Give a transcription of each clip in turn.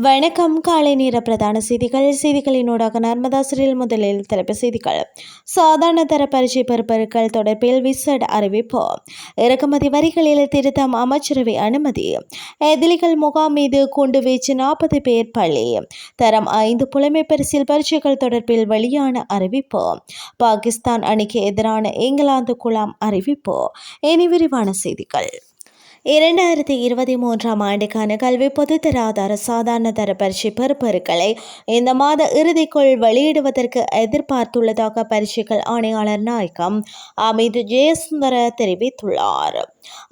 வணக்கம். காலை நேர பிரதான செய்திகளினூடாக நர்மதா சிறில். முதலில் தலைப்புச் செய்திகள். சாதாரண தர பரீட்சை பெறுபவர்கள் தொடர்பில் விசேட அறிவிப்பு. இறக்குமதி வரிகளில் திருத்தம், அமைச்சரவை அனுமதி. எதிரிகள் முகாம் மீது குண்டு வீச்சு, 40 பேர் பலி. தரம் 5 புலமை பரிசில் பரீட்சைகள் தொடர்பில் வெளியான அறிவிப்பு. பாகிஸ்தான் அணிக்கு எதிரான இங்கிலாந்து குழாம் அறிவிப்பு. இனி விரிவான செய்திகள். 2023 ஆண்டுக்கான கல்வி பொதுத்தராதர சாதாரண தர பரீட்சை பெறுபவர்களை இந்த மாத இறுதிக்குள் வெளியிடுவதற்கு எதிர்பார்த்துள்ளதாக பரீட்சைகள் ஆணையாளர் நாயகம் அமித் ஜெயசுந்தர தெரிவித்துள்ளார்.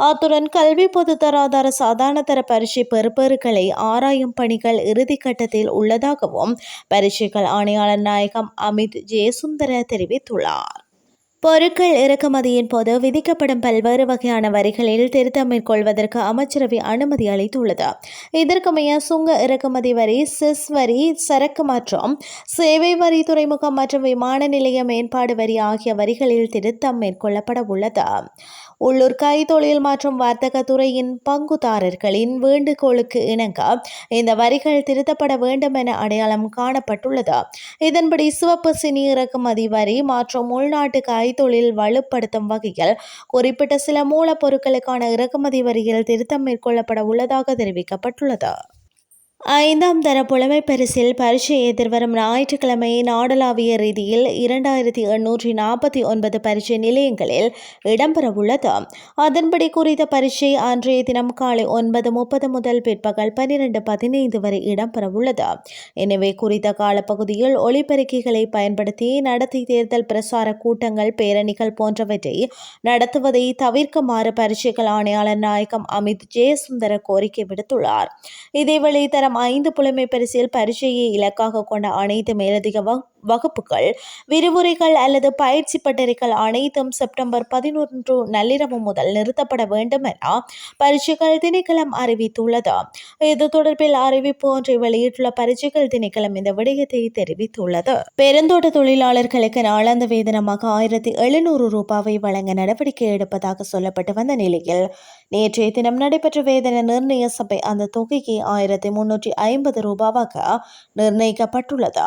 அத்துடன் கல்வி பொதுத்தராதர சாதாரண தர பரீட்சை பெறுபவர்களை ஆராயும் பணிகள் இறுதிக்கட்டத்தில் உள்ளதாகவும் பரீட்சைகள் ஆணையாளர் நாயகம் அமித் ஜெயசுந்தர தெரிவித்துள்ளார். பொருட்கள் இறக்குமதியின் போது விதிக்கப்படும் பல்வேறு வகையான வரிகளில் திருத்தம் மேற்கொள்வதற்கு அமைச்சரவை அனுமதி அளித்துள்ளது. இதற்கமைய சுங்க இறக்குமதி வரி, செஸ் வரி, சரக்கு மற்றும் சேவை வரி, துறைமுகம் மற்றும் விமான நிலைய மேம்பாடு வரி ஆகிய வரிகளில் திருத்தம் மேற்கொள்ளப்பட உள்ளது. உள்ளூர் கைத்தொழில் மற்றும் வர்த்தக துறையின் பங்குதாரர்களின் வேண்டுகோளுக்கு இணங்க இந்த வரிகள் திருத்தப்பட வேண்டும் என அடையாளம் காணப்பட்டுள்ளது. இதன்படி சிவப்பு சினி இறக்குமதி வரி மற்றும் உள்நாட்டு கைத்தொழில் வலுப்படுத்தும் வகையில் குறிப்பிட்ட சில மூலப்பொருட்களுக்கான இறக்குமதி வரியில் திருத்தம் மேற்கொள்ளப்பட உள்ளதாக தெரிவிக்கப்பட்டுள்ளது. 5ஆம் தர புலமை பரிசில் பரீட்சை எதிர்வரும் ஞாயிற்றுக்கிழமை நாடளாவிய ரீதியில் 2849 பரீட்சை நிலையங்களில் இடம்பெறவுள்ளது. அதன்படி குறித்த பரீட்சை அன்றைய தினம் காலை 9:30 முதல் பிற்பகல் 12:15 வரை இடம்பெறவுள்ளது. எனவே குறித்த காலப்பகுதியில் ஒலிபெருக்கிகளை பயன்படுத்தி நடத்தி தேர்தல் பிரசார கூட்டங்கள், பேரணிகள் போன்றவற்றை நடத்துவதை தவிர்க்குமாறு பரீட்சைகள் ஆணையாளர் நாயகம் அமித் ஜெயசுந்தர கோரிக்கை விடுத்துள்ளார். இதேவேளை தரம் 5 புலமை பரிசில் பரீட்சையை இலக்காக கொண்ட அனைத்து மேலதிக வகுப்புகள், விரிவுரைகள் அல்லது பயிற்சி பட்டறைகள் அனைத்தும் செப்டம்பர் 11 நள்ளிரவு முதல் நிறுத்தப்பட வேண்டும் என பரீட்சைகள் திணைக்களம் அறிவித்துள்ளது. இது தொடர்பில் அறிவிப்பு ஒன்றை வெளியிட்டுள்ள பரீட்சைகள் திணைக்களம் இந்த விடயத்தை தெரிவித்துள்ளது. பெருந்தோட்ட தொழிலாளர்களுக்கு நாளாந்த வேதனமாக 1700 ரூபாவை வழங்க நடவடிக்கை எடுப்பதாக சொல்லப்பட்டு வந்த நிலையில் நேற்றைய தினம் நடைபெற்ற வேதன நிர்ணய சபை அந்த தொகைக்கு 1350 ரூபாவாக நிர்ணயிக்கப்பட்டுள்ளது.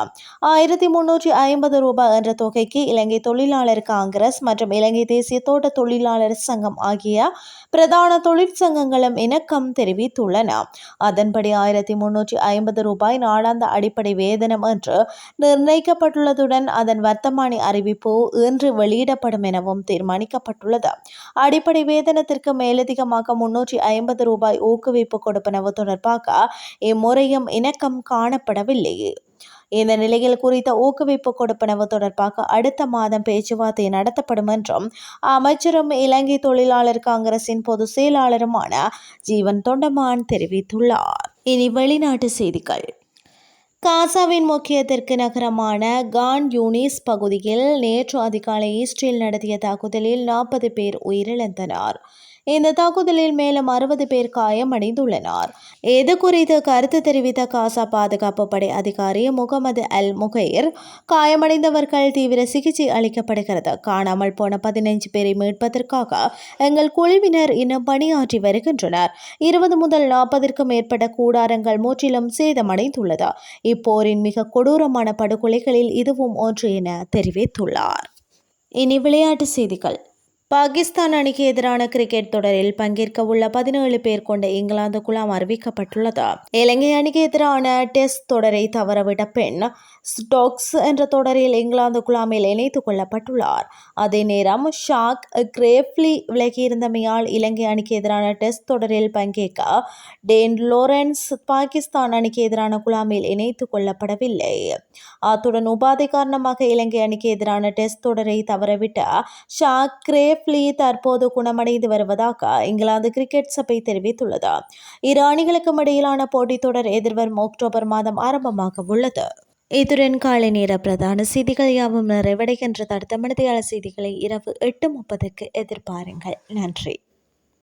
1350 ரூபாய் என்ற தொகைக்கு இலங்கை தொழிலாளர் காங்கிரஸ் மற்றும் இலங்கை தேசிய தோட்ட தொழிலாளர் சங்கம் ஆகிய பிரதான தொழிற்சங்கங்களும் இணக்கம் தெரிவித்துள்ளன. அதன்படி 1350 ரூபாய் நாளாந்த அடிப்படை வேதனம் என்று நிர்ணயிக்கப்பட்டுள்ளதுடன் அதன் வர்த்தமானி அறிவிப்பு இன்று வெளியிடப்படும் எனவும் தீர்மானிக்கப்பட்டுள்ளது. அடிப்படை வேதனத்திற்கு மேலதிகமாக 350 ரூபாய் ஊக்குவிப்பு கொடுப்பனவு தொடர்பாக இம்முறையும் இணக்கம் காணப்படவில்லை. இந்த நிலையில் குறித்த ஊக்குவிப்பு கொடுப்பனவு தொடர்பாக அடுத்த மாதம் பேச்சுவார்த்தை நடத்தப்படும் என்றும் அமைச்சரும் இலங்கை தொழிலாளர் காங்கிரசின் பொதுச் செயலாளருமான ஜீவன் தொண்டமான் தெரிவித்துள்ளார். இனி வெளிநாட்டு செய்திகள். காசாவின் முக்கிய தெற்கு நகரமான கான் யூனிஸ் பகுதியில் நேற்று அதிகாலை இஸ்ரேல் நடத்திய தாக்குதலில் 40 பேர் உயிரிழந்தனர். இந்த தாக்குதலில் மேலும் 60 பேர் காயமடைந்துள்ளனர். இது குறித்து கருத்து தெரிவித்த காசா பாதுகாப்பு படை அதிகாரி முகமது அல் முகைர், காயமடைந்தவர்கள் தீவிர சிகிச்சை அளிக்கப்படுகிறது. காணாமல் போன 15 பேரை மீட்பதற்காக எங்கள் குழுவினர் இன்னும் பணியாற்றி வருகின்றனர். 20 முதல் 40க்கும் மேற்பட்ட கூடாரங்கள் முற்றிலும் சேதமடைந்துள்ளது. இப்போரின் மிக கொடூரமான படுகொலைகளில் இதுவும் ஒன்று என தெரிவித்துள்ளார். இனி விளையாட்டு செய்திகள். பாகிஸ்தான் அணிக்கு எதிரான கிரிக்கெட் தொடரில் பங்கேற்க உள்ள 17 பேர் கொண்ட இங்கிலாந்து குழாம் அறிவிக்கப்பட்டுள்ளது. இலங்கை அணிக்கு எதிரான டெஸ்ட் தொடரை தவறவிட்ட பின் ஸ்டோக்ஸ் என்ற தொடரில் இங்கிலாந்து குழாமில் இணைத்துக் கொள்ளப்பட்டுள்ளார். அதே நேரம் ஷாக் கிரேஃப்லி விலகியிருந்தமையால் இலங்கை அணிக்கு எதிரான டெஸ்ட் தொடரில் பங்கேற்க டேன் லோரன்ஸ் பாகிஸ்தான் அணிக்கு எதிரான குழாமில் இணைத்துக் கொள்ளப்படவில்லை. அத்துடன் உபாதை காரணமாக இலங்கை அணிக்கு எதிரான டெஸ்ட் தொடரை தவறவிட்ட ஷாக் கிரேஃப்லி தற்போது குணமடைந்து வருவதாக இங்கிலாந்து கிரிக்கெட் சபை தெரிவித்துள்ளது. இரு அணிகளுக்கும் இடையிலான போட்டித் தொடர் எதிர்வரும் அக்டோபர் மாதம் ஆரம்பமாக உள்ளது. இத்துடன் காலை நேர பிரதான செய்திகள் யாவும் நிறைவடைகின்ற. அடுத்த மணித்தியால செய்திகளை இரவு 8:30க்கு எதிர்பாருங்கள். நன்றி.